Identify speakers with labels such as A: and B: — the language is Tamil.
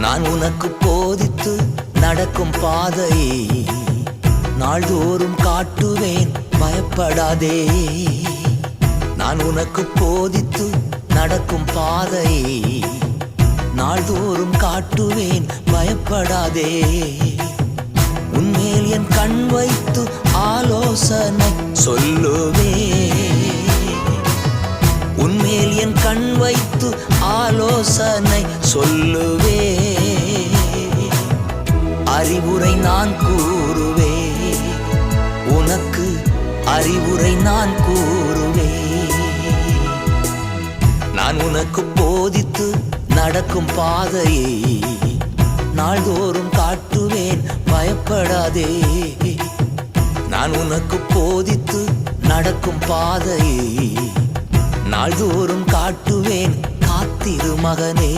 A: நான் உனக்கு போதித்து நடக்கும் பாதையை நாள்தோறும் காட்டுவேன், பயப்படாதே. நான் உனக்கு போதித்து நடக்கும் பாதையை நாள்தோறும் காட்டுவேன், பயப்படாதே. உன்மேல் என் கண் வைத்து ஆலோசனை சொல்லுவேன். உன்மேல் என் கண் வைத்து ஆலோசனை சொல்லுவேன். அறிவுரை நான் கூறுவேன், உனக்கு அறிவுரை நான் கூறுவேன். நான் உனக்கு போதித்து நடக்கும் பாதையை நாள்தோறும் காட்டுவேன், பயப்படாதே. நான் உனக்கு போதித்து நடக்கும் பாதையை நாள்தோறும் காட்டுவேன், காத்திரு மகனே.